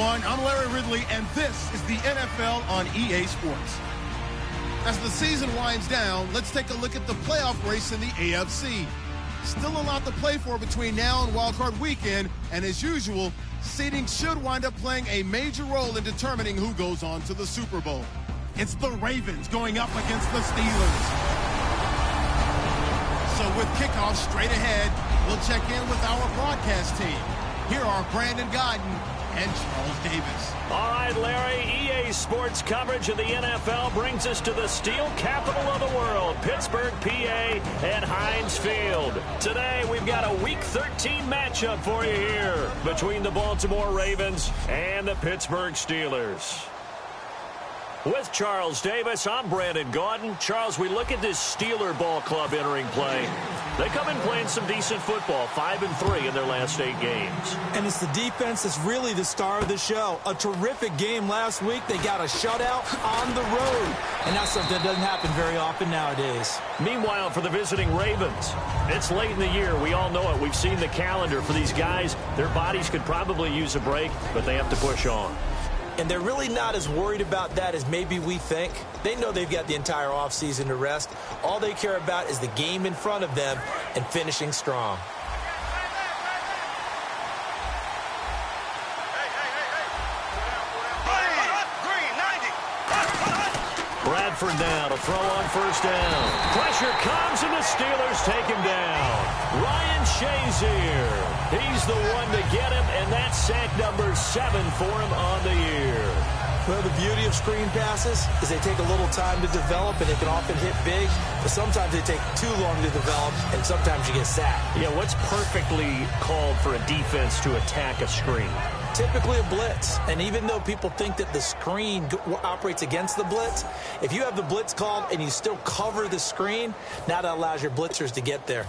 everyone. I'm Larry Ridley, and this is the NFL on EA Sports. As the season winds down, let's take a look at the playoff race in the AFC. Still a lot to play for between now and wildcard weekend, and as usual, seeding should wind up playing a major role in determining who goes on to the Super Bowl. It's the Ravens going up against the Steelers. So with kickoff straight ahead, we'll check in with our broadcast team. Here are Brandon Godden and Charles Davis. All right, Larry, EA Sports coverage of the NFL brings us to the steel capital of the world, Pittsburgh, PA, and Heinz Field. Today, we've got a Week 13 matchup for you here between the Baltimore Ravens and the Pittsburgh Steelers. With Charles Davis, I'm Brandon Gaudin. Charles, we look at this Steeler ball club entering play. They come in playing some decent football, 5-3 in their last 8 games. And it's the defense that's really the star of the show. A terrific game last week. They got a shutout on the road. And that's something that doesn't happen very often nowadays. Meanwhile, for the visiting Ravens, it's late in the year. We all know it. We've seen the calendar for these guys. Their bodies could probably use a break, but they have to push on. And they're really not as worried about that as maybe we think. They know they've got the entire offseason to rest. All they care about is the game in front of them and finishing strong. Bradford now to throw on first down. Pressure comes and the Steelers take him down. Ryan Shazier. He's the one to get him, and that's sack number 7 for him on the year. Well, the beauty of screen passes is they take a little time to develop, and they can often hit big, but sometimes they take too long to develop, and sometimes you get sacked. Yeah, what's perfectly called for a defense to attack a screen? Typically a blitz, and even though people think that the screen operates against the blitz, if you have the blitz called and you still cover the screen, now that allows your blitzers to get there.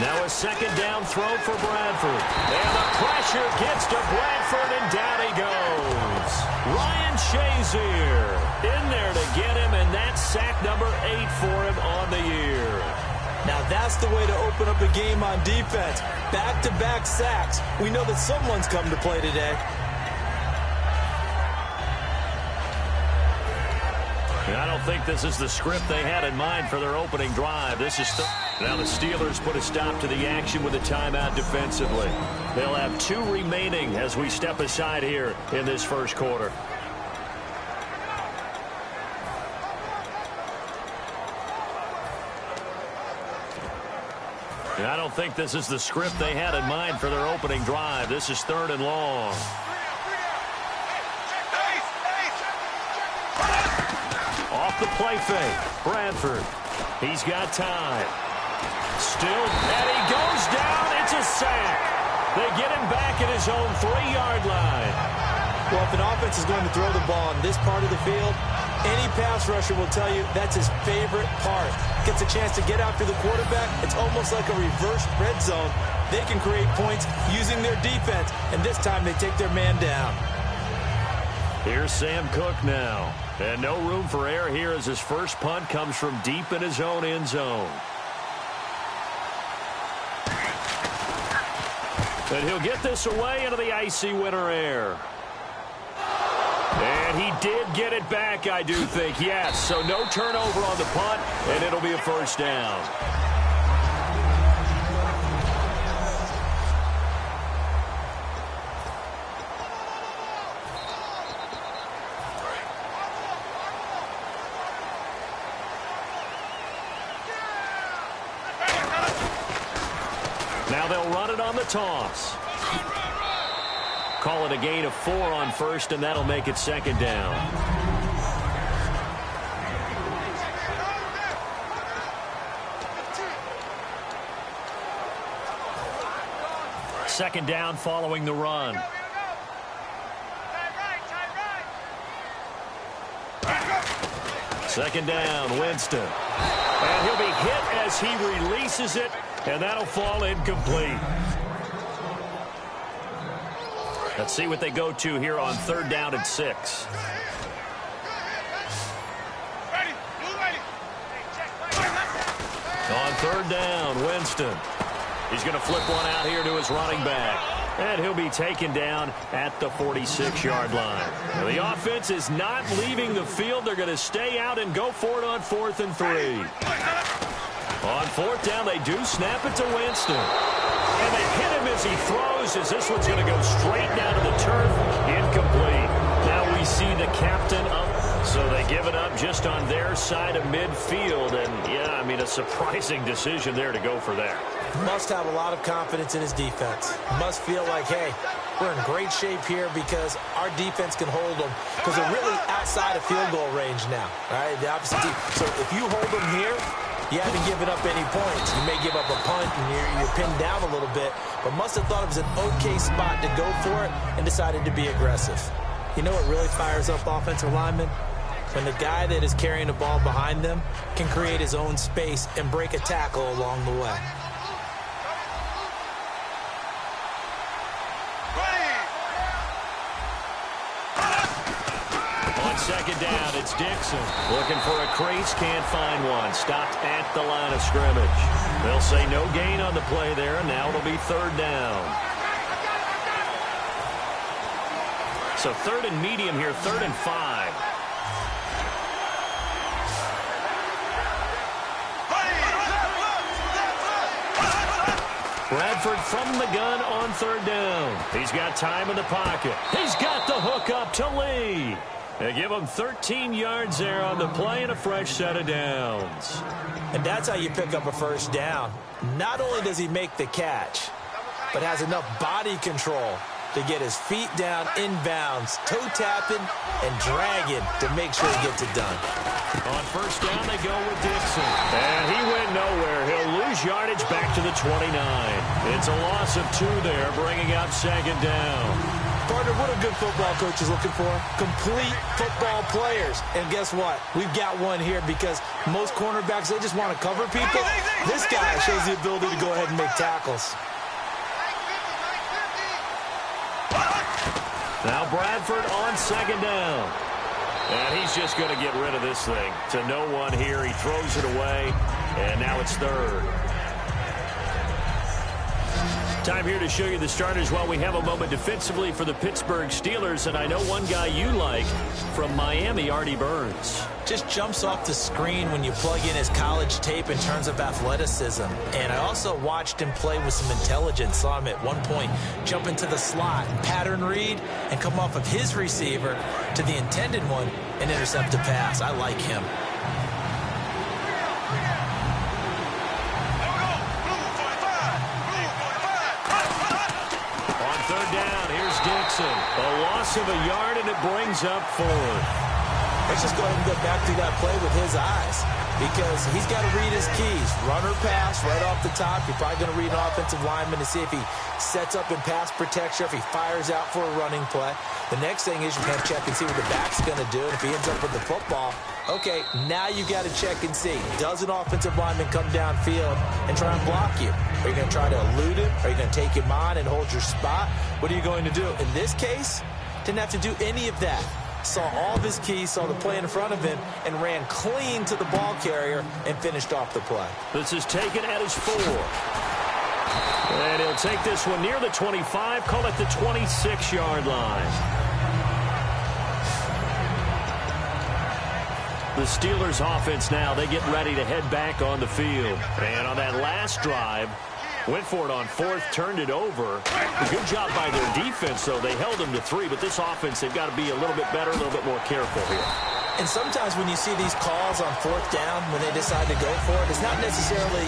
Now a second down throw for Bradford. And the pressure gets to Bradford, and down he goes. Ryan Shazier in there to get him, and that's sack number 8 for him on the year. Now that's the way to open up a game on defense. Back-to-back sacks. We know that someone's come to play today. I don't think this is the script they had in mind for their opening drive. This is now the Steelers put a stop to the action with a timeout defensively. They'll have 2 remaining as we step aside here in this first quarter. I don't think this is the script they had in mind for their opening drive. This is 3rd and long. Off the play fake, Bradford. He's got time. Still, and he goes down. It's a sack. They get him back at his own 3-yard line. Well, if an offense is going to throw the ball in this part of the field, any pass rusher will tell you that's his favorite part. Gets a chance to get after the quarterback. It's almost like a reverse red zone. They can create points using their defense, and this time they take their man down. Here's Sam Cook now. And no room for error here as his first punt comes from deep in his own end zone. And he'll get this away into the icy winter air. And he did get it back, I do think, yes. So no turnover on the punt, and it'll be a first down. Now they'll run it on the toss. Call it a gain of 4 on first, and that'll make it 2nd down. Second down following the run. Second down, Winston. And he'll be hit as he releases it, and that'll fall incomplete. Let's see what they go to here on 3rd down and 6. On 3rd down, Winston. He's going to flip one out here to his running back. And he'll be taken down at the 46-yard line. Now, the offense is not leaving the field. They're going to stay out and go for it on 4th and 3. On 4th down, they do snap it to Winston. And they hit him as he throws, as this one's going to go straight down to the turf. Incomplete. Now we see the captain up. So they give it up just on their side of midfield. And, yeah, I mean, a surprising decision there to go for that. Must have a lot of confidence in his defense. Must feel like, hey, we're in great shape here because our defense can hold them. Because they're really outside of field goal range now. All right, the opposite team. So if you hold them here, you haven't given up any points. You may give up a punt and you're pinned down a little bit. But must have thought it was an okay spot to go for it and decided to be aggressive. You know what really fires up offensive linemen? When the guy that is carrying the ball behind them can create his own space and break a tackle along the way. On 2nd down, it's Dixon. Looking for a crease, can't find one. Stopped at the line of scrimmage. They'll say no gain on the play there, and now it'll be 3rd down. So 3rd and medium here, 3rd and 5. Bradford from the gun on 3rd down. He's got time in the pocket. He's got the hook up to Lee. They give him 13 yards there on the play and a fresh set of downs. And that's how you pick up a 1st down. Not only does he make the catch, but has enough body control to get his feet down inbounds, toe tapping and dragging to make sure he gets it done. On 1st down, they go with Dixon. And he went nowhere. He'll lose yardage back to the 29. It's a loss of 2 there, bringing up 2nd down. Partner, what a good football coach is looking for. Complete football players. And guess what? We've got one here because most cornerbacks, they just want to cover people. This guy shows the ability to go ahead and make tackles. Now Bradford on 2nd down. And he's just going to get rid of this thing. To no one here. He throws it away. And now it's 3rd. Time here to show you the starters while we have a moment defensively for the Pittsburgh Steelers. And I know one guy you like from Miami, Artie Burns. Just jumps off the screen when you plug in his college tape in terms of athleticism. And I also watched him play with some intelligence. Saw him at one point jump into the slot, pattern read, and come off of his receiver to the intended one and intercept a pass. I like him. On 3rd down, here's Dixon. A loss of a yard, and it brings up 4th. Let's just go ahead and go back to that play with his eyes because he's got to read his keys. Run or pass right off the top. You're probably going to read an offensive lineman to see if he sets up in pass protection, if he fires out for a running play. The next thing is you're going to check and see what the back's going to do. And if he ends up with the football, okay, now you got to check and see. Does an offensive lineman come downfield and try and block you? Are you going to try to elude him? Are you going to take him on and hold your spot? What are you going to do? In this case, didn't have to do any of that. Saw all of his keys, saw the play in front of him, and ran clean to the ball carrier and finished off the play. This is taken at his 4. And he'll take this one near the 25, call it the 26-yard line. The Steelers offense now, they get ready to head back on the field. And on that last drive, went for it on 4th, turned it over. A good job by their defense, though. They held them to 3, but this offense, they've got to be a little bit better, a little bit more careful here. And sometimes when you see these calls on 4th down, when they decide to go for it, it's not necessarily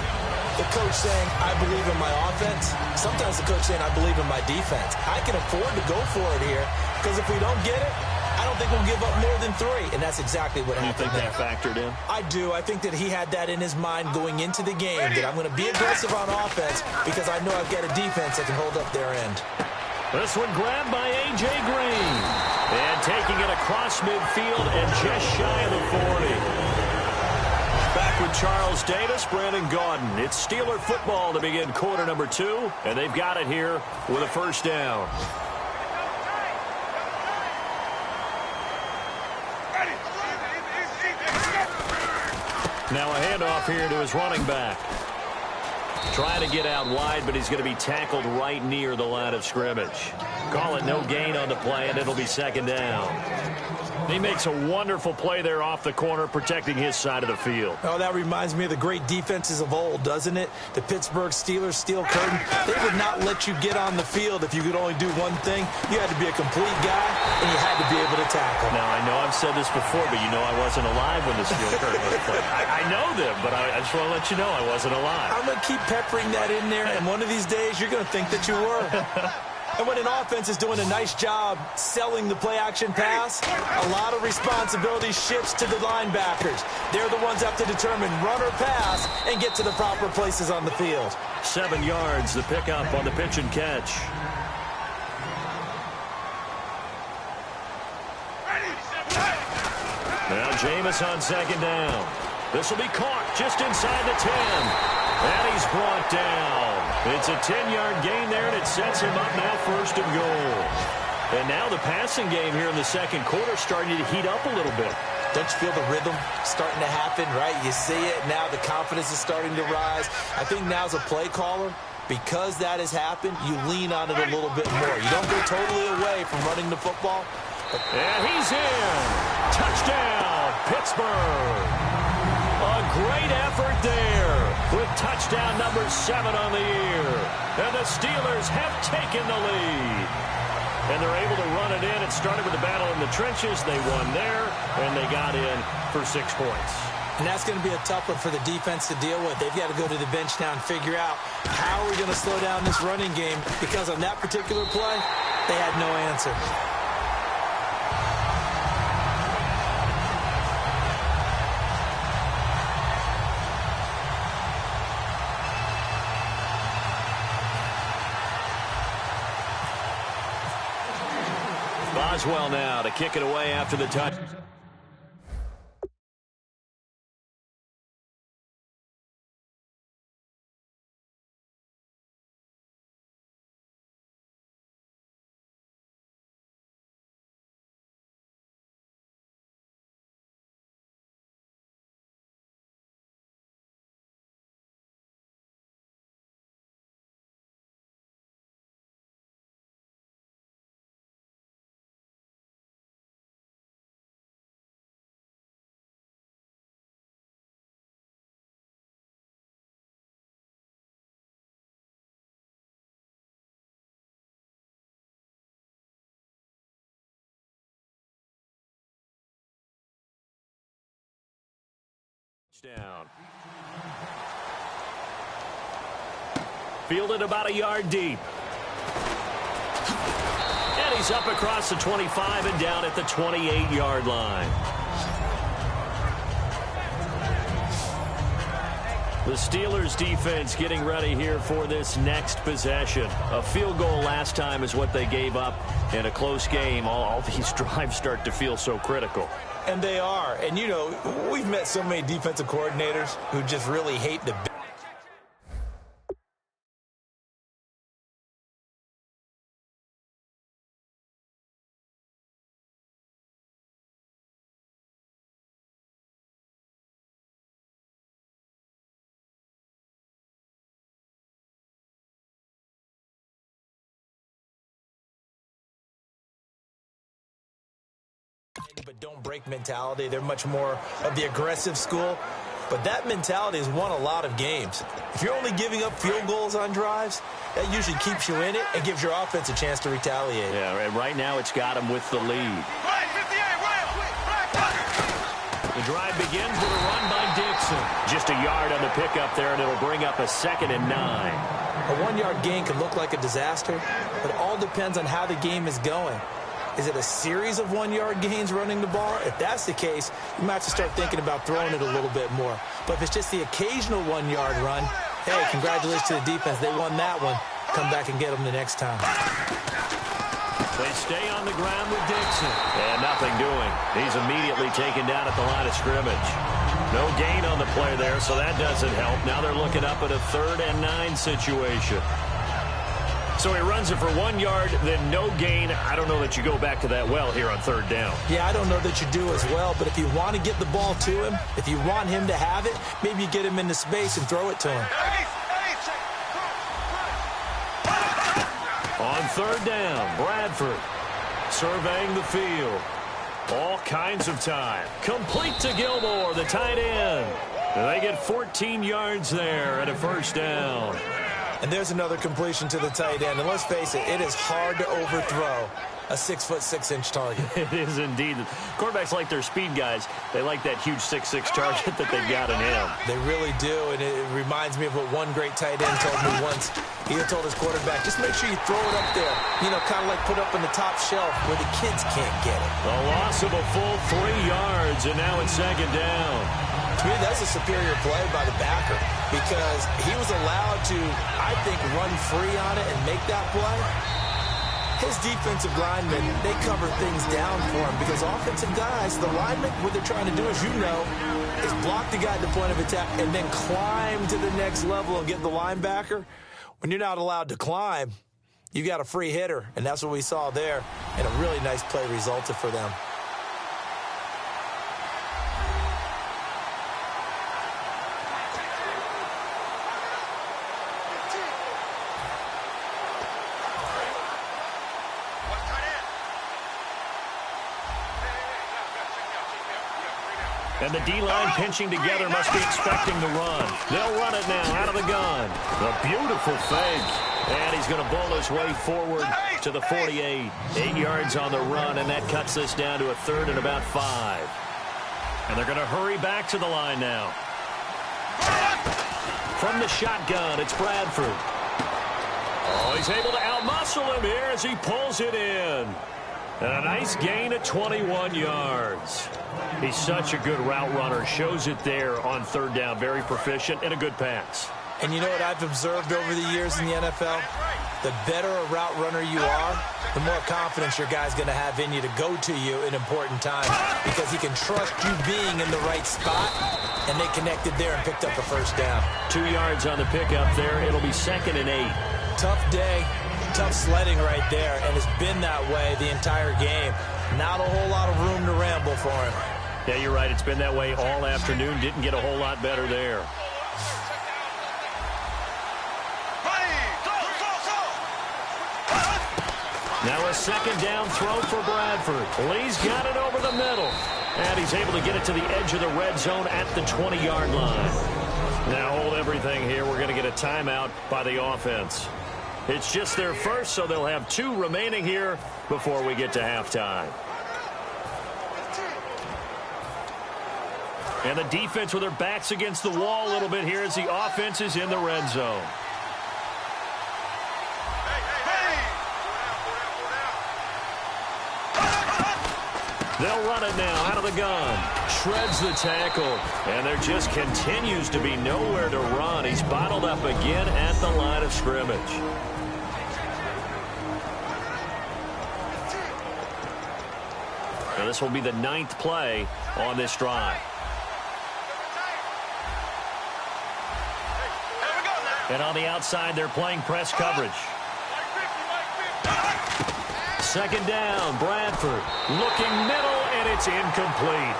the coach saying, I believe in my offense. Sometimes the coach saying, I believe in my defense. I can afford to go for it here, because if we don't get it, I don't think we'll give up more than 3. And that's exactly what happened. You think that factored in? I do. I think that he had that in his mind going into the game, that I'm going to be aggressive on offense because I know I've got a defense that can hold up their end. This one grabbed by A.J. Green. And taking it across midfield and just shy of the 40. Back with Charles Davis, Brandon Gaudin. It's Steeler football to begin quarter number 2. And they've got it here with a 1st down. Now a handoff here to his running back. Trying to get out wide, but he's going to be tackled right near the line of scrimmage. Call it no gain on the play, and it'll be second down. He makes a wonderful play there off the corner, protecting his side of the field. Oh, that reminds me of the great defenses of old, doesn't it? The Pittsburgh Steelers steel curtain. They would not let you get on the field if you could only do one thing. You had to be a complete guy, and you had to be able to tackle. Now, I know I've said this before, but you know I wasn't alive when the steel curtain was played. I know them, but I just want to let you know I wasn't alive. I'm going to keep peppering that in there, and one of these days you're going to think that you were. And when an offense is doing a nice job selling the play-action pass, a lot of responsibility shifts to the linebackers. They're the ones that have to determine run or pass and get to the proper places on the field. 7 yards, the pickup on the pitch and catch. Now Jameis on second down. This will be caught just inside the 10. And he's brought down. It's a 10-yard gain there, and it sets him up now first and goal. And now the passing game here in the second quarter starting to heat up a little bit. Don't you feel the rhythm starting to happen, right? You see it. Now the confidence is starting to rise. I think now as a play caller, because that has happened, you lean on it a little bit more. You don't go totally away from running the football. And he's in. Touchdown, Pittsburgh. A great effort there with touchdown number 7 on the year. And the Steelers have taken the lead. And they're able to run it in. It started with the battle in the trenches. They won there, and they got in for 6 points. And that's going to be a tough one for the defense to deal with. They've got to go to the bench now and figure out how are we going to slow down this running game, because on that particular play, they had no answer. Boswell now to kick it away after the touch. Down. Fielded about a yard deep. And he's up across the 25 and down at the 28-yard line. The Steelers defense getting ready here for this next possession. A field goal last time is what they gave up in a close game. All these drives start to feel so critical. And they are. And, you know, we've met so many defensive coordinators who just really hate the but don't break mentality. They're much more of the aggressive school. But that mentality has won a lot of games. If you're only giving up field goals on drives, that usually keeps you in it and gives your offense a chance to retaliate. Yeah, and right now it's got them with the lead. The drive begins with a run by Dixon. Just a yard on the pickup there, and it'll bring up a 2nd and 9. A 1-yard gain can look like a disaster, but it all depends on how the game is going. Is it a series of 1-yard gains running the ball? If that's the case, you might have to start thinking about throwing it a little bit more. But if it's just the occasional 1-yard run, hey, congratulations to the defense. They won that one. Come back and get them the next time. They stay on the ground with Dixon. And nothing doing. He's immediately taken down at the line of scrimmage. No gain on the play there, so that doesn't help. Now they're looking up at a 3rd and 9 situation. So he runs it for 1 yard, then no gain. I don't know that you go back to that well here on third down. Yeah, I don't know that you do as well, but if you want to get the ball to him, if you want him to have it, maybe you get him into space and throw it to him. On third down, Bradford surveying the field. All kinds of time. Complete to Gilmore, the tight end. And they get 14 yards there at a first down. And there's another completion to the tight end. And let's face it, it is hard to overthrow a 6'6" target. It is indeed. Quarterbacks like their speed guys. They like that huge 6'6" target that they've got in him. They really do, and it reminds me of what one great tight end told me once. He told his quarterback, just make sure you throw it up there, kind of like put up on the top shelf where the kids can't get it. A loss of a full 3 yards, and now it's second down. To me, that's a superior play by the backer because he was allowed to, I think, run free on it and make that play. His defensive linemen, they cover things down for him because offensive guys, the linemen, what they're trying to do, as you know, is block the guy at the point of attack and then climb to the next level and get the linebacker. When you're not allowed to climb, you got a free hitter, and that's what we saw there, and a really nice play resulted for them. And the D-line pinching together must be expecting the run. They'll run it now out of the gun. A beautiful fake. And he's going to bowl his way forward to the 48. 8 yards on the run, and that cuts this down to a third and about 5. And they're going to hurry back to the line now. From the shotgun, it's Bradford. Oh, he's able to outmuscle him here as he pulls it in. And a nice gain of 21 yards. He's such a good route runner. Shows it there on third down. Very proficient and a good pass. And you know what I've observed over the years in the NFL? The better a route runner you are, the more confidence your guy's going to have in you to go to you in important times because he can trust you being in the right spot, and they connected there and picked up a first down. 2 yards on the pickup there. It'll be 2nd and 8. Tough day. Tough sledding right there, and it's been that way the entire game. Not a whole lot of room to ramble for him. Yeah, you're right. It's been that way all afternoon. Didn't get a whole lot better there. Now a second down throw for Bradford. Lee's got it over the middle. And he's able to get it to the edge of the red zone at the 20-yard line. Now hold everything here. We're going to get a timeout by the offense. It's just their first, so they'll have 2 remaining here before we get to halftime. And the defense with their backs against the wall a little bit here as the offense is in the red zone. They'll run it now out of the gun. Shreds the tackle. And there just continues to be nowhere to run. He's bottled up again at the line of scrimmage. And this will be the 9th play on this drive. And on the outside, they're playing press coverage. Second down, Bradford looking middle, and it's incomplete.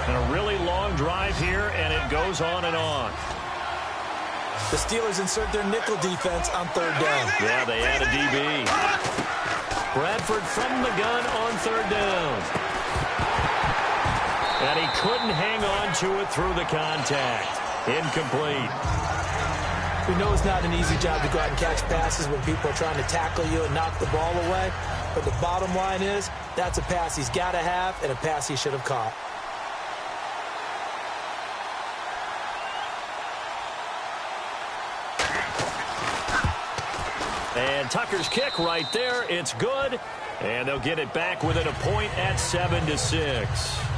And a really long drive here, and it goes on and on. The Steelers insert their nickel defense on third down. Yeah, they add a DB. Bradford from the gun on third down. And he couldn't hang on to it through the contact. Incomplete. We know it's not an easy job to go out and catch passes when people are trying to tackle you and knock the ball away. But the bottom line is, that's a pass he's got to have and a pass he should have caught. And Tucker's kick right there. It's good. And they'll get it back within a point at 7-6.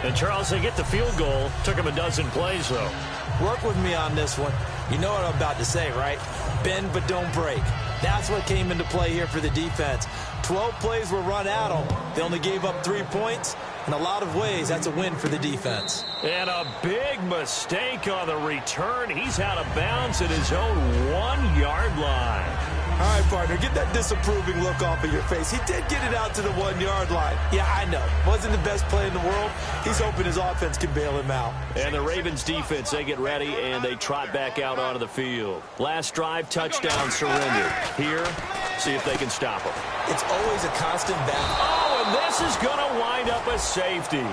And, Charles, they get the field goal. Took him a dozen plays, though. Work with me on this one. You know what I'm about to say, right? Bend but don't break. That's what came into play here for the defense. 12 plays were run at them. They only gave up 3 points, In a lot of ways, that's a win for the defense. And a big mistake on the return. He's out of bounds at his own 1-yard line. All right, partner, get that disapproving look off of your face. He did get it out to the 1-yard line. Yeah, I know. Wasn't the best play in the world. He's hoping his offense can bail him out. And the Ravens defense, they get ready, and they trot back out onto the field. Last drive, touchdown, surrender. Here, see if they can stop him. It's always a constant battle. Oh, and this is going to wind up a safety.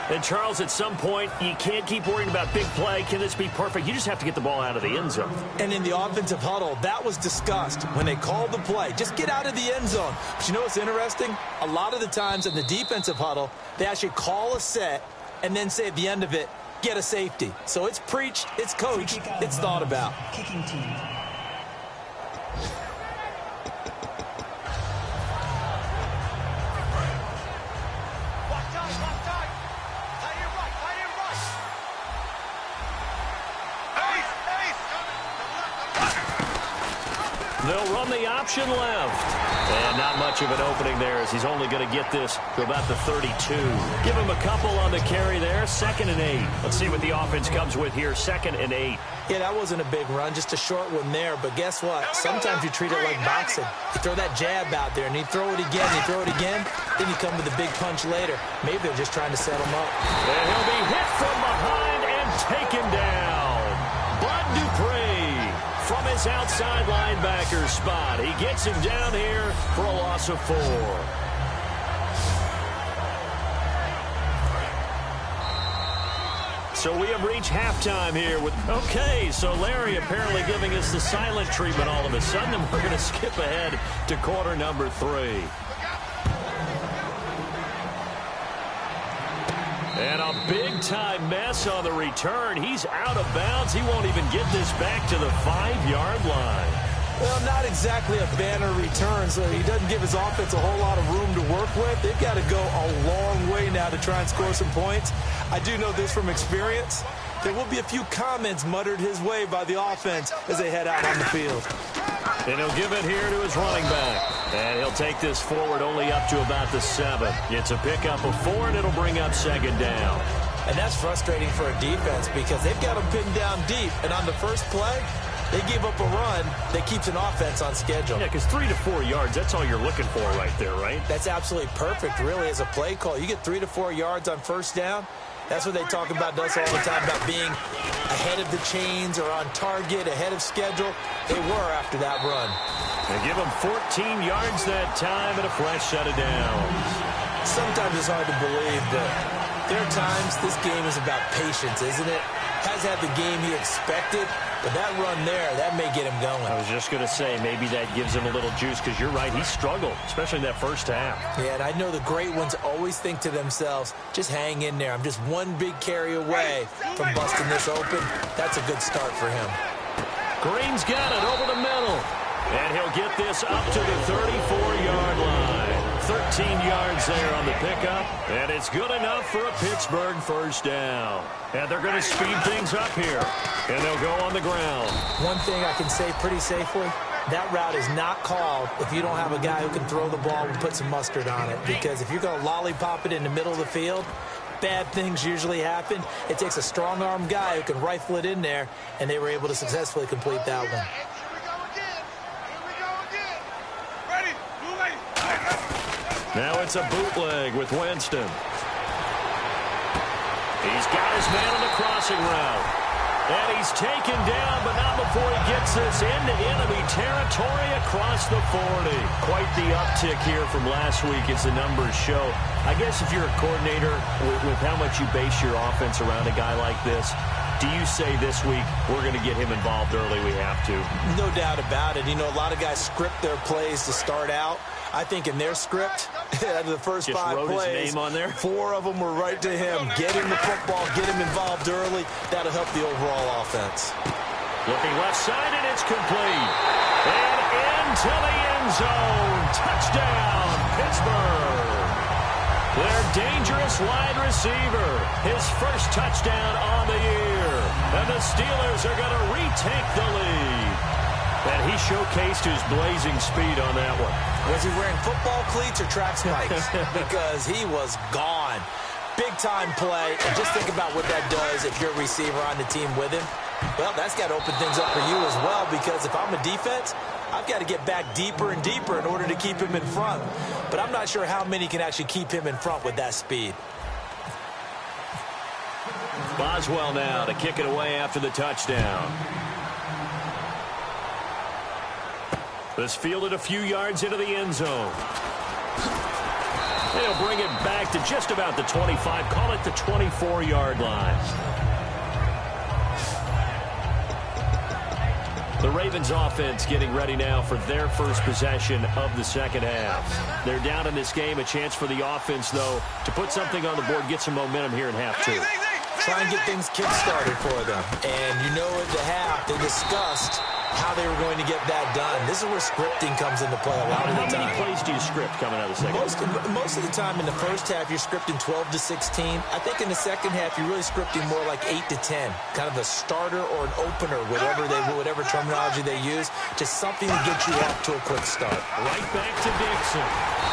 And, Charles, at some point, you can't keep worrying about big play. Can this be perfect? You just have to get the ball out of the end zone. And in the offensive huddle, that was discussed when they called the play. Just get out of the end zone. But you know what's interesting? A lot of the times in the defensive huddle, they actually call a set and then say at the end of it, get a safety. So it's preached, it's coached, it's thought about. Kicking team. They'll run the option left. And not much of an opening there as he's only going to get this to about the 32. Give him a couple on the carry there. 2nd and 8. Let's see what the offense comes with here. 2nd and 8. Yeah, that wasn't a big run, just a short one there. But guess what? Sometimes you treat it like boxing. You throw that jab out there, and you throw it again, you throw it again, then you come with a big punch later. Maybe they're just trying to set him up. And he'll be hit from behind and taken down. Bud Dupree from his outside linebacker spot. He gets him down here for a loss of 4. So we have reached halftime here with, okay, so Larry apparently giving us the silent treatment all of a sudden, and we're going to skip ahead to quarter number 3. And a big-time mess on the return. He's out of bounds. He won't even get this back to the 5-yard line. Well, not exactly a banner return, so he doesn't give his offense a whole lot of room to work with. They've got to go a long way now to try and score some points. I do know this from experience. There will be a few comments muttered his way by the offense as they head out on the field. And he'll give it here to his running back. And he'll take this forward only up to about the 7. It's a pickup of 4, and it'll bring up 2nd down. And that's frustrating for a defense because they've got them pinned down deep. And on the first play, they give up a run that keeps an offense on schedule. Yeah, because 3 to 4 yards, that's all you're looking for right there, right? That's absolutely perfect, really, as a play call. You get 3 to 4 yards on first down. That's what they talk about us all the time, about being ahead of the chains or on target, ahead of schedule. They were after that run. They give them 14 yards that time and a fresh set of downs. Sometimes it's hard to believe, but there are times this game is about patience, isn't it? Has had the game he expected, but that run there, that may get him going. I was just going to say, maybe that gives him a little juice, because you're right, he struggled, especially in that first half. Yeah, and I know the great ones always think to themselves, just hang in there. I'm just one big carry away from busting this open. That's a good start for him. Green's got it over the middle. And he'll get this up to the 34-yard line. 13 yards there on the pickup. And it's good enough for a Pittsburgh first down. And they're going to speed things up here. And they'll go on the ground. One thing I can say pretty safely, that route is not called if you don't have a guy who can throw the ball and put some mustard on it. Because if you're going to lollipop it in the middle of the field, bad things usually happen. It takes a strong-arm guy who can rifle it in there, and they were able to successfully complete that one. Now it's a bootleg with Winston. He's got his man on the crossing route. And he's taken down, but not before he gets this into enemy territory across the 40. Quite the uptick here from last week as the numbers show. I guess if you're a coordinator, with how much you base your offense around a guy like this, do you say this week, we're going to get him involved early, we have to? No doubt about it. You know, a lot of guys script their plays to start out. I think in their script, out of the first just 5 wrote plays, his name on there. 4 of them were right to him. Get him the football, get him involved early. That'll help the overall offense. Looking left side, and it's complete. And into the end zone. Touchdown, Pittsburgh. Their dangerous wide receiver. His first touchdown on the year. And the Steelers are going to retake the lead. And he showcased his blazing speed on that one. Was he wearing football cleats or track spikes? Because he was gone. Big-time play. And just think about what that does if you're a receiver on the team with him. Well, that's got to open things up for you as well, because if I'm a defense, I've got to get back deeper and deeper in order to keep him in front. But I'm not sure how many can actually keep him in front with that speed. Boswell now to kick it away after the touchdown. This fielded a few yards into the end zone. They'll bring it back to just about the 25. Call it the 24-yard line. The Ravens offense getting ready now for their first possession of the second half. They're down in this game. A chance for the offense, though, to put something on the board, get some momentum here in half two. Try and get things kick-started for them. And you know at the half, they discussed how they were going to get that done. This is where scripting comes into play a lot of the time. How many plays do you script coming out of the second half? Most of the time in the first half, you're scripting 12 to 16. I think in the second half, you're really scripting more like 8 to 10. Kind of a starter or an opener, whatever terminology they use. Just something to get you off to a quick start. Right back to Dixon.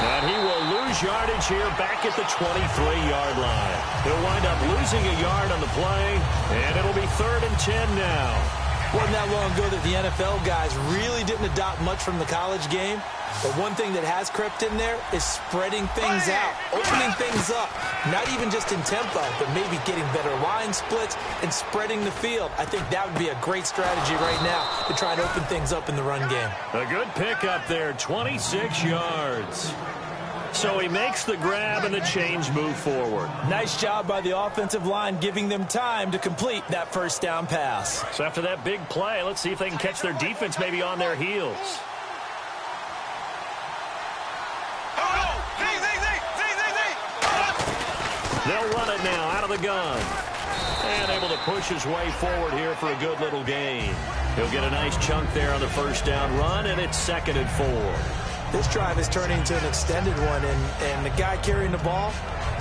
And he will lose yardage here back at the 23-yard line. He'll wind up losing a yard on the play, and it'll be 3rd and 10 now. Wasn't that long ago that the NFL guys really didn't adopt much from the college game. But one thing that has crept in there is spreading things out, opening things up, not even just in tempo, but maybe getting better line splits and spreading the field. I think that would be a great strategy right now to try and open things up in the run game. A good pickup there, 26 yards. So he makes the grab and the chains move forward. Nice job by the offensive line giving them time to complete that first down pass. So after that big play, let's see if they can catch their defense maybe on their heels. They'll run it now out of the gun. And able to push his way forward here for a good little gain. He'll get a nice chunk there on the first down run, and it's 2nd and 4. This drive is turning into an extended one, and the guy carrying the ball,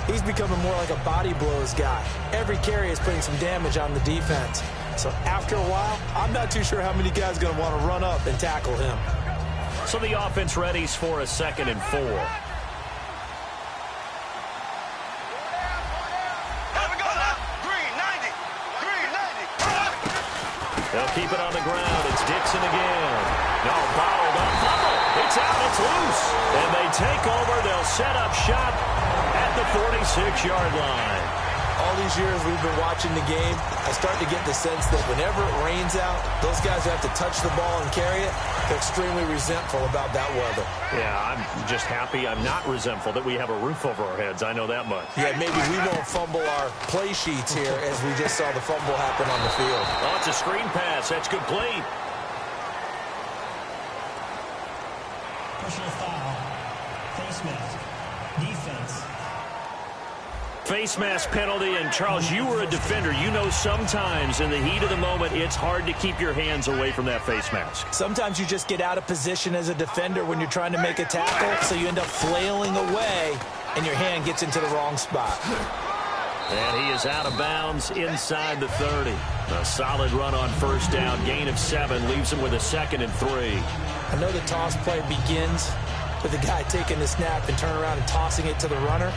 he's becoming more like a body blows guy. Every carry is putting some damage on the defense. So after a while, I'm not too sure how many guys are going to want to run up and tackle him. So the offense readies for a 2nd and 4. They'll keep it on the ground. It's Dixon again. No, bottled up. Fumble. It's out. It's loose. And they take over. They'll set up shop at the 46-yard line. All these years we've been watching the game, I start to get the sense that whenever it rains out, those guys who have to touch the ball and carry it, they're extremely resentful about that weather. Yeah, I'm just happy I'm not resentful that we have a roof over our heads. I know that much. Yeah, maybe we won't fumble our play sheets here as we just saw the fumble happen on the field. Oh, it's a screen pass. That's complete. Personal foul. Face mask. Defense. Face mask penalty, and Charles, you were a defender. You know sometimes in the heat of the moment, it's hard to keep your hands away from that face mask. Sometimes you just get out of position as a defender when you're trying to make a tackle, so you end up flailing away, and your hand gets into the wrong spot. And he is out of bounds inside the 30. A solid run on first down. Gain of 7 leaves him with a 2nd and 3. I know the toss play begins with the guy taking the snap and turn around and tossing it to the runner.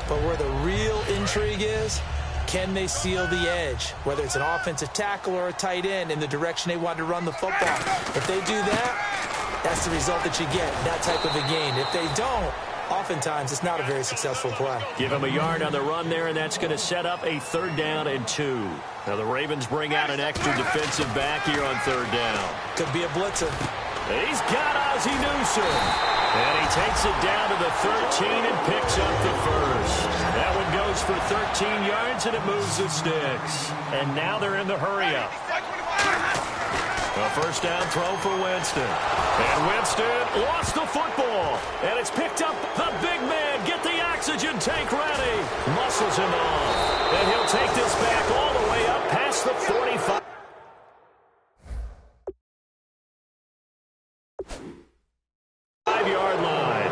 But where the real intrigue is, can they seal the edge? Whether it's an offensive tackle or a tight end in the direction they want to run the football. If they do that, that's the result that you get, that type of a gain. If they don't, oftentimes it's not a very successful play. Give him a yard on the run there, and that's going to set up a 3rd down and 2. Now the Ravens bring out an extra defensive back here on 3rd down. Could be a blitzer. He's got Ozzie Newsome. And he takes it down to the 13 and picks up the first. That one goes for 13 yards, and it moves the sticks. And now they're in the hurry-up. A first down throw for Winston. And Winston lost the football. And it's picked up. The big man, get the oxygen tank ready. Muscles him off. And he'll take this back all the way up past the 45. Yard line.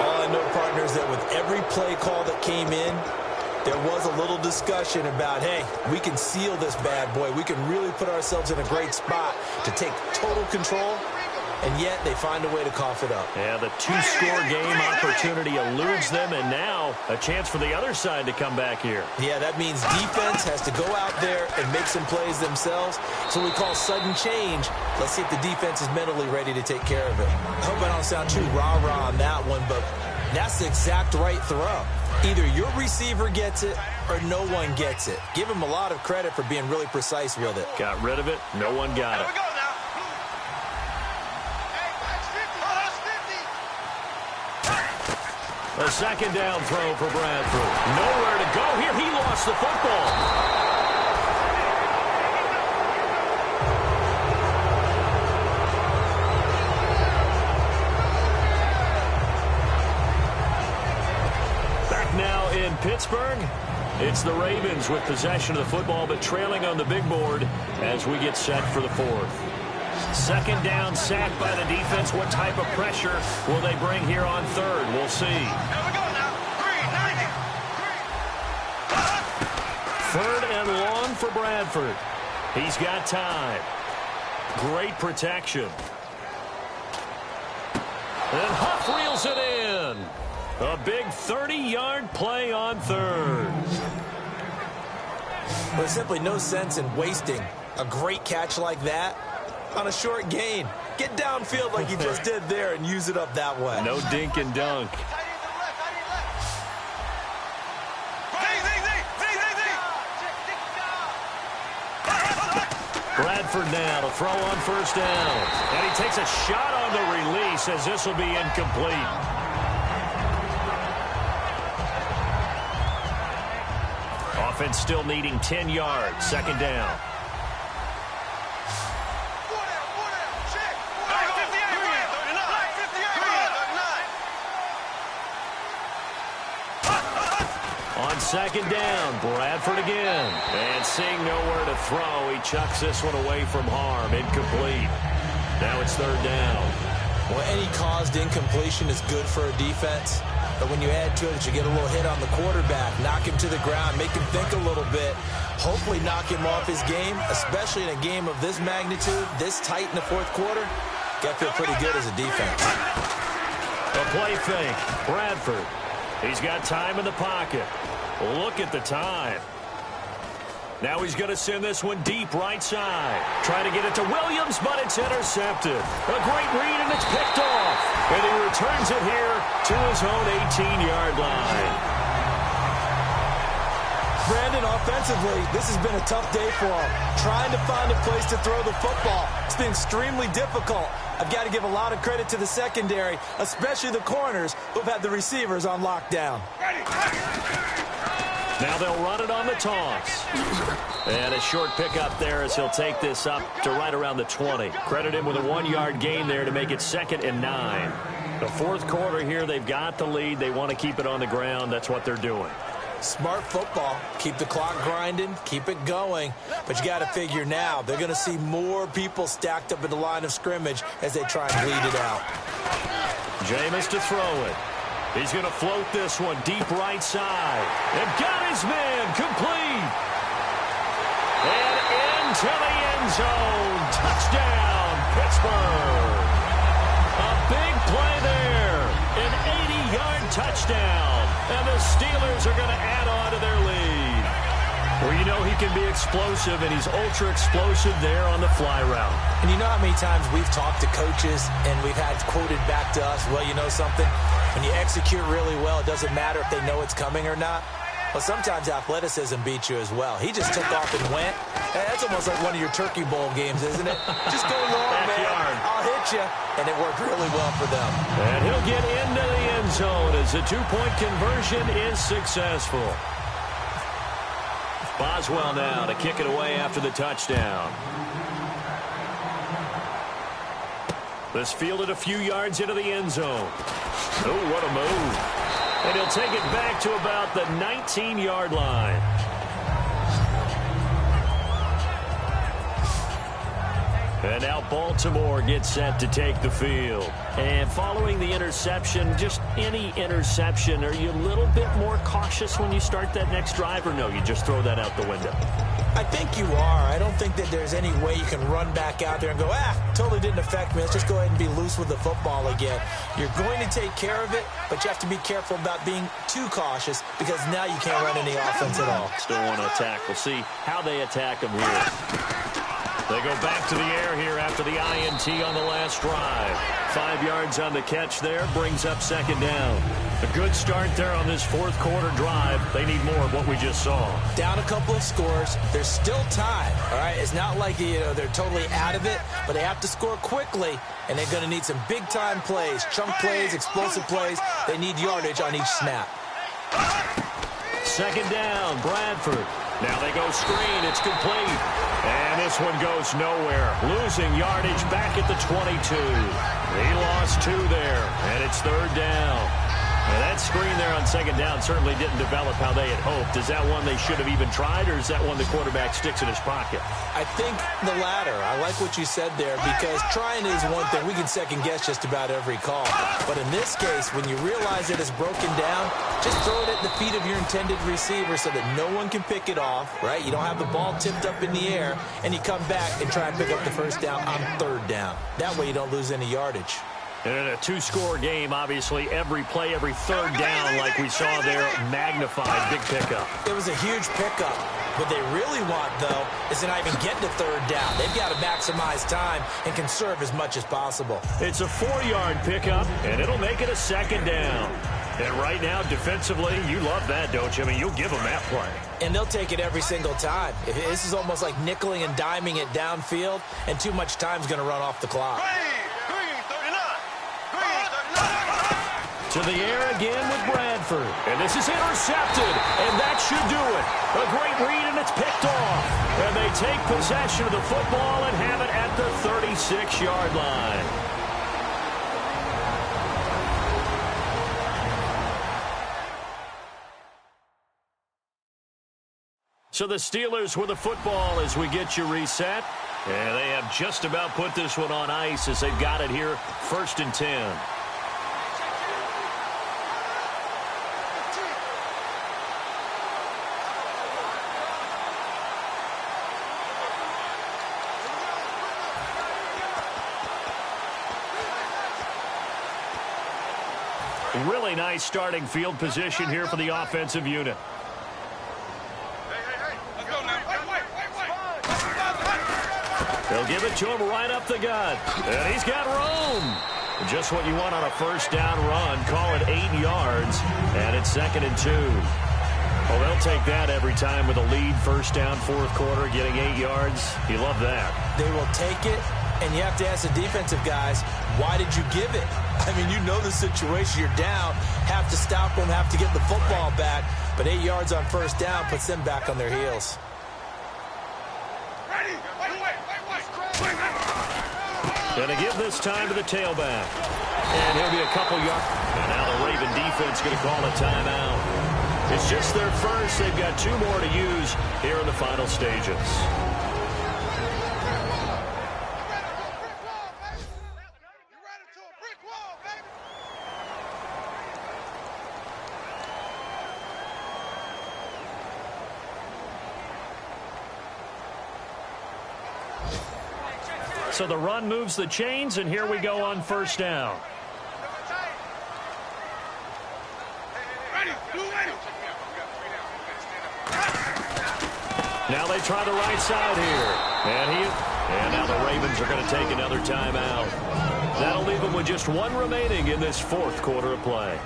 All I know, partners, that with every play call that came in, there was a little discussion about, hey, we can seal this bad boy. We can really put ourselves in a great spot to take total control, and yet they find a way to cough it up. Yeah, the two-score game opportunity eludes them, and now a chance for the other side to come back here. Yeah, that means defense has to go out there and make some plays themselves. It's what we call sudden change. Let's see if the defense is mentally ready to take care of it. I hope I don't sound too rah-rah on that one, but that's the exact right throw. Either your receiver gets it or no one gets it. Give him a lot of credit for being really precise with it. Got rid of it. No one got it. A second down throw for Bradford. Nowhere to go here. He lost the football. Back now in Pittsburgh. It's the Ravens with possession of the football, but trailing on the big board as we get set for the fourth. Second down, sack by the defense. What type of pressure will they bring here on third? We'll see. Third and long for Bradford. He's got time. Great protection. And Huff reels it in. A big 30-yard play on third. There's simply no sense in wasting a great catch like that on a short gain. Get downfield like you just did there and use it up that way. No dink and dunk. Bradford now to throw on first down. And he takes a shot on the release as this will be incomplete. Offense still needing 10 yards. Second down. On second down, Bradford again. And seeing nowhere to throw, he chucks this one away from harm. Incomplete. Now it's third down. Well, any caused incompletion is good for a defense. But when you add to it, you get a little hit on the quarterback, knock him to the ground, make him think a little bit, hopefully knock him off his game, especially in a game of this magnitude, this tight in the fourth quarter. Got to feel pretty good as a defense. A play fake. Bradford. He's got time in the pocket. Look at the time. Now he's going to send this one deep right side. Trying to get it to Williams, but it's intercepted. A great read, and it's picked off. And he returns it here to his own 18-yard line. Brandon, offensively, this has been a tough day for him. Trying to find a place to throw the football. It's been extremely difficult. I've got to give a lot of credit to the secondary, especially the corners who've had the receivers on lockdown. Now they'll run it on the toss. And a short pickup there as he'll take this up to right around the 20. Credit him with a 1-yard gain there to make it 2nd and 9. The fourth quarter here, they've got the lead. They want to keep it on the ground. That's what they're doing. Smart football. Keep the clock grinding. Keep it going. But you got to figure now, they're going to see more people stacked up at the line of scrimmage as they try and bleed it out. Jameis to throw it. He's going to float this one deep right side. And got his man complete. And into the end zone. Touchdown, Pittsburgh. A big play there. An 80-yard touchdown. And the Steelers are going to add on to their lead. Well, you know he can be explosive, and he's ultra-explosive there on the fly route. And you know how many times we've talked to coaches and we've had quoted back to us, well, you know something? When you execute really well, it doesn't matter if they know it's coming or not. Well, sometimes athleticism beats you as well. He just took off and went. Hey, that's almost like one of your Turkey Bowl games, isn't it? Just go long, man. I'll hit you. And it worked really well for them. And he'll get into the end zone as the two-point conversion is successful. Boswell now to kick it away after the touchdown. This fielded a few yards into the end zone. Oh, what a move. And he'll take it back to about the 19-yard line. And now Baltimore gets set to take the field. And following the interception, just any interception, are you a little bit more cautious when you start that next drive, or no, you just throw that out the window? I think you are. I don't think that there's any way you can run back out there and go, totally didn't affect me. Let's just go ahead and be loose with the football again. You're going to take care of it, but you have to be careful about being too cautious because now you can't run any offense at all. Still want to attack. We'll see how they attack them here. They go back to the air here after the INT on the last drive. 5 yards on the catch there, brings up second down. A good start there on this fourth quarter drive. They need more of what we just saw. Down a couple of scores. There's still time, all right? It's not like, they're totally out of it, but they have to score quickly, and they're going to need some big-time plays, chunk plays, explosive plays. They need yardage on each snap. Second down, Bradford. Now they go screen. It's complete. And this one goes nowhere. Losing yardage back at the 22. He lost 2 there, and it's third down. And that screen there on second down certainly didn't develop how they had hoped. Is that one they should have even tried, or is that one the quarterback sticks in his pocket? I think the latter. I like what you said there, because trying is one thing. We can second-guess just about every call. But in this case, when you realize it is broken down, just throw it at the feet of your intended receiver so that no one can pick it off, right? You don't have the ball tipped up in the air, and you come back and try and pick up the first down on third down. That way you don't lose any yardage. And in a 2-score game, obviously, every play, every third down, like we saw there, magnified. Big pickup. It was a huge pickup. What they really want, though, is to not even get to third down. They've got to maximize time and conserve as much as possible. It's a 4-yard pickup, and it'll make it a second down. And right now, defensively, you love that, don't you? I mean, you'll give them that play. And they'll take it every single time. This is almost like nickeling and diming it downfield, and too much time's going to run off the clock. To the air again with Bradford. And this is intercepted. And that should do it. A great read, and it's picked off. And they take possession of the football and have it at the 36-yard line. So the Steelers with the football as we get you reset. And they have just about put this one on ice as they've got it here, 1st and 10. Really nice starting field position here for the offensive unit. They'll give it to him right up the gut. And he's got room. Just what you want on a first down run. Call it 8 yards. And it's 2nd and 2. Well, they'll take that every time with a lead. First down, fourth quarter, getting 8 yards. You love that. They will take it. And you have to ask the defensive guys, why did you give it? I mean, you know the situation. You're down, have to stop them, have to get the football back. But 8 yards on first down puts them back on their heels. Going to give this time to the tailback. And he'll be a couple yards. And now the Raven defense going to call a timeout. It's just their first. They've got 2 more to use here in the final stages. So the run moves the chains, and here we go on first down. Now they try the right side here. And now the Ravens are going to take another timeout. That'll leave them with just 1 remaining in this fourth quarter of play.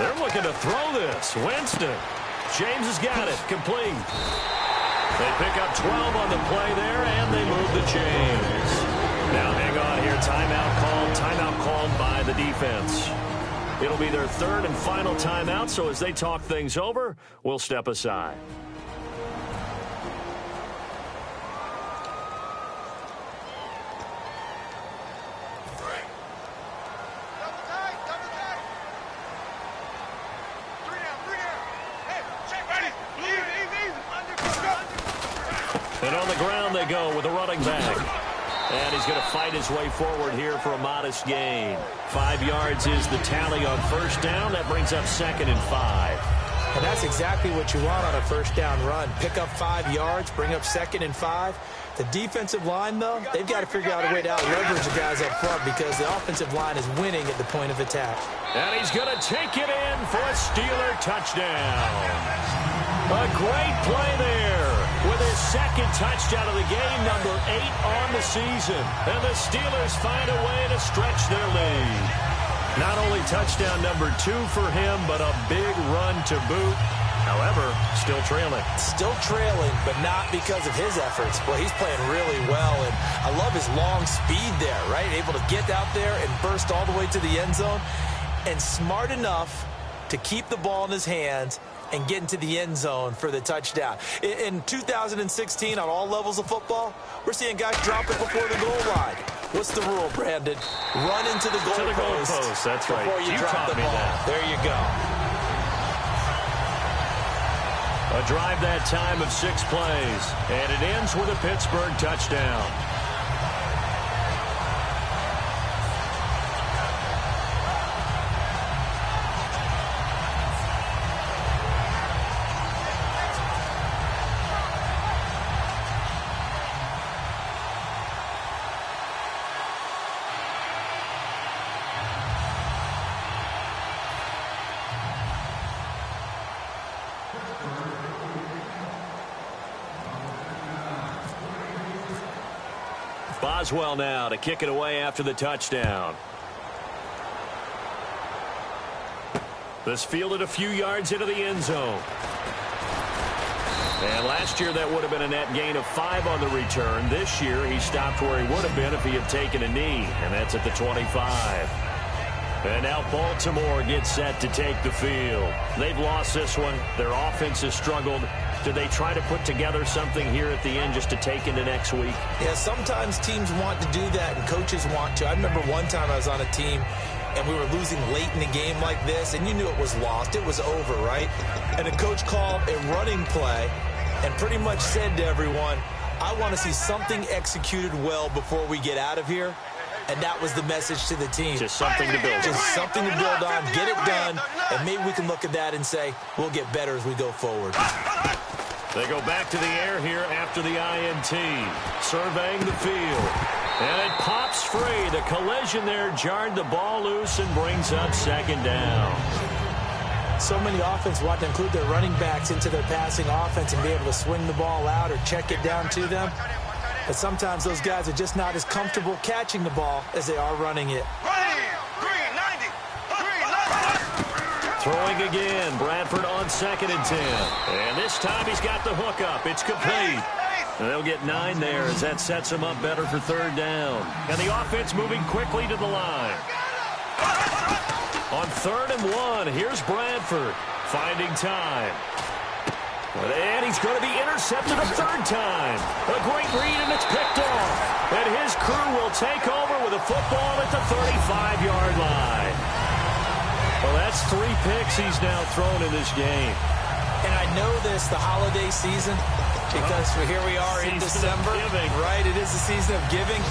They're looking to throw this. Winston. James has got it. Complete. They pick up 12 on the play there, and they move the chains. Now hang on here. Timeout called. Timeout called by the defense. It'll be their third and final timeout, so as they talk things over, we'll step aside. And on the ground they go with a running back. And he's going to fight his way forward here for a modest gain. 5 yards is the tally on first down. That brings up 2nd and 5. And that's exactly what you want on a first down run. Pick up 5 yards, bring up 2nd and 5. The defensive line, though, they've got to figure out a way to out-leverage the guys up front because the offensive line is winning at the point of attack. And he's going to take it in for a Steeler touchdown. A great play there with his 2nd touchdown of the game, number 8 on the season. And the Steelers find a way to stretch their lead. Not only touchdown number 2 for him, but a big run to boot. However, still trailing. Still trailing, but not because of his efforts. Boy, he's playing really well, and I love his long speed there, right? Able to get out there and burst all the way to the end zone, and smart enough to keep the ball in his hands and get into the end zone for the touchdown. In 2016, on all levels of football, we're seeing guys drop it before the goal line. What's the rule, Brandon? Run into the goal post. That's right. Before you drop the ball. There you go. A drive that time of 6 plays, and it ends with a Pittsburgh touchdown. Boswell now to kick it away after the touchdown. This fielded a few yards into the end zone. And last year that would have been a net gain of 5 on the return. This year he stopped where he would have been if he had taken a knee, and that's at the 25. And now Baltimore gets set to take the field. They've lost this one. Their offense has struggled. Do they try to put together something here at the end just to take into next week? Yeah, sometimes teams want to do that and coaches want to. I remember one time I was on a team and we were losing late in the game like this, and you knew it was lost. It was over, right? And the coach called a running play and pretty much said to everyone, I want to see something executed well before we get out of here. And that was the message to the team. Just something to build on. Just something to build on, get it done, and maybe we can look at that and say, we'll get better as we go forward. They go back to the air here after the INT, surveying the field. And it pops free. The collision there jarred the ball loose and brings up 2nd down. So many offenses want to include their running backs into their passing offense and be able to swing the ball out or check it down to them. But sometimes those guys are just not as comfortable catching the ball as they are running it. Throwing again, Bradford on 2nd and 10. And this time he's got the hook up. It's complete. And they'll get 9 there as that sets them up better for 3rd down. And the offense moving quickly to the line. On 3rd and 1, here's Bradford finding time. And he's going to be intercepted a 3rd time. A great read, and it's picked off. And his crew will take over with a football at the 35-yard line. Well, that's 3 picks he's now thrown in this game. And I know this, the holiday season, because here we are in December. Right, it is the season of giving.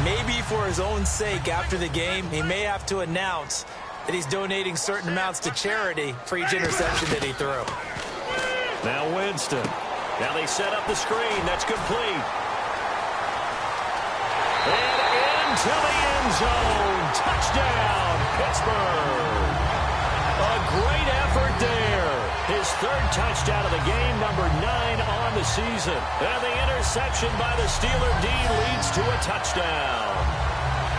Maybe for his own sake after the game, he may have to announce that he's donating certain amounts to charity for each interception that he threw. Now Winston. Now they set up the screen. That's complete. And into the end zone. Touchdown, Pittsburgh. A great effort there. His 3rd touchdown of the game, number 9 on the season. And the interception by the Steeler D leads to a touchdown.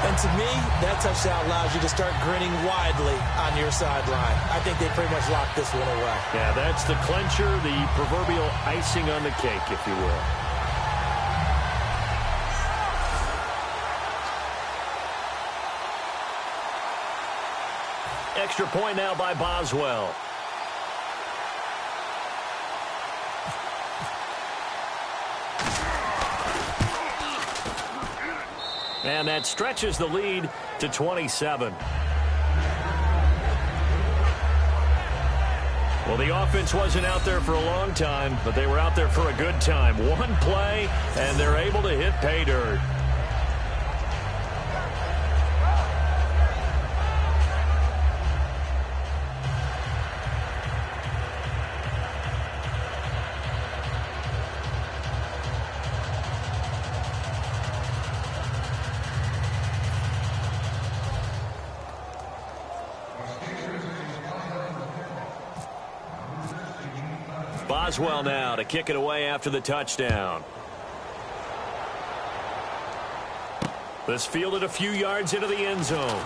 And to me, that touchdown allows you to start grinning widely on your sideline. I think they pretty much locked this one away. Yeah, that's the clincher, the proverbial icing on the cake, if you will. Extra point now by Boswell. And that stretches the lead to 27. Well, the offense wasn't out there for a long time, but they were out there for a good time. One play, and they're able to hit pay dirt. Boswell now to kick it away after the touchdown. This fielded a few yards into the end zone.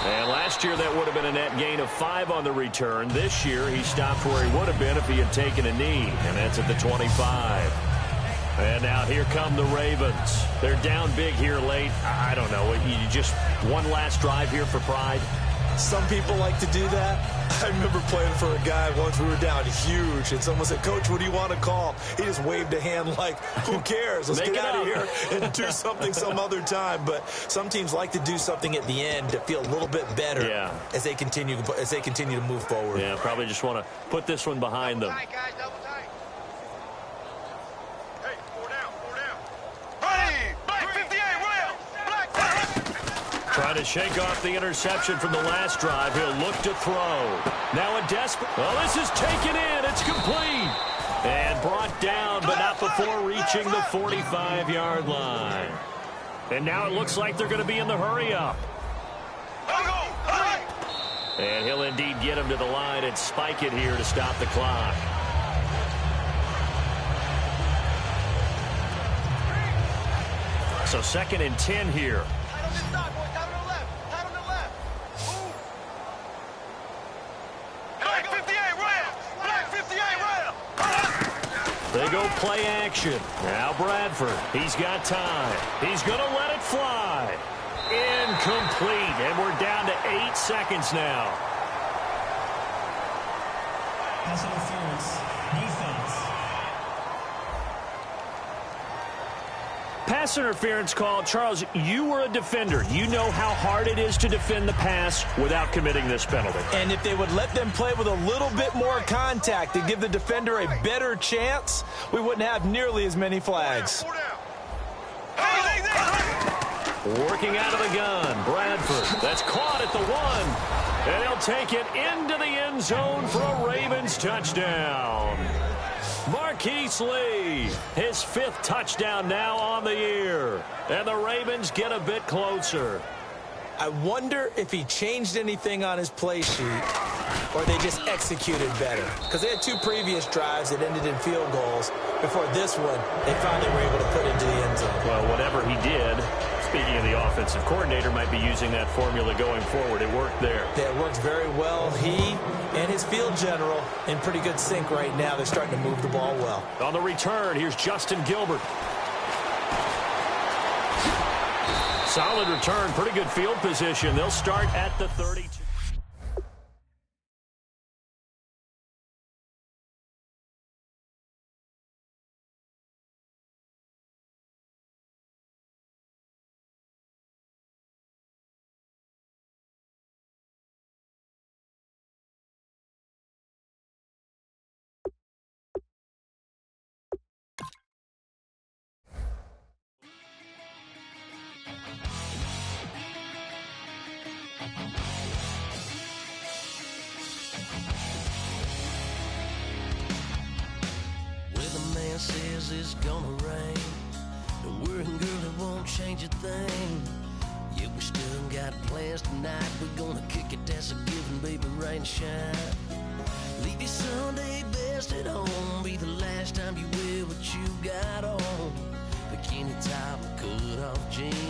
And last year that would have been a net gain of 5 on the return. This year he stopped where he would have been if he had taken a knee, and that's at the 25. And now here come the Ravens. They're down big here late. I don't know. You just one last drive here for pride? Some people like to do that. I remember playing for a guy once. We were down huge, and someone said, "Coach, what do you want to call?" He just waved a hand like, who cares? Let's get out of here and do something some other time. But some teams like to do something at the end to feel a little bit better as they continue to move forward. Yeah, probably just want to put this one behind them. Tight, guys, double tight. Hey, 4 down, 4 down. Hey, Black 58, rail. Black. Trying to shake off the interception from the last drive. He'll look to throw. Now a desperate. Well, this is taken in. It's complete. And brought down, but not before reaching the 45-yard line. And now it looks like they're going to be in the hurry-up. And he'll indeed get him to the line and spike it here to stop the clock. So 2nd and 10 here. They go play action. Now Bradford. He's got time. He's going to let it fly. Incomplete. And we're down to 8 seconds now. Pass interference. Defense. Pass interference call. Charles, you were a defender. You know how hard it is to defend the pass without committing this penalty. And if they would let them play with a little bit more contact to give the defender a better chance, we wouldn't have nearly as many flags. Working out of the gun, Bradford. That's caught at the 1. And he'll take it into the end zone for a Ravens touchdown. Marquise Lee, his 5th touchdown now on the year. And the Ravens get a bit closer. I wonder if he changed anything on his play sheet or they just executed better. Because they had 2 previous drives that ended in field goals. Before this one, they finally were able to put into the end zone. Well, whatever he did, speaking of the offensive coordinator, might be using that formula going forward. It worked there. Yeah, it worked very well. He and his field general in pretty good sync right now. They're starting to move the ball well. On the return, here's Justin Gilbert. Solid return, pretty good field position. They'll start at the 32. Says it's gonna rain. Don't worry, girl, it won't change a thing. Yeah, we still got plans tonight. We're gonna kick it, that's a given, baby, rain and shine. Leave your Sunday best at home. Be the last time you wear what you got on. Bikini top, cut off jeans.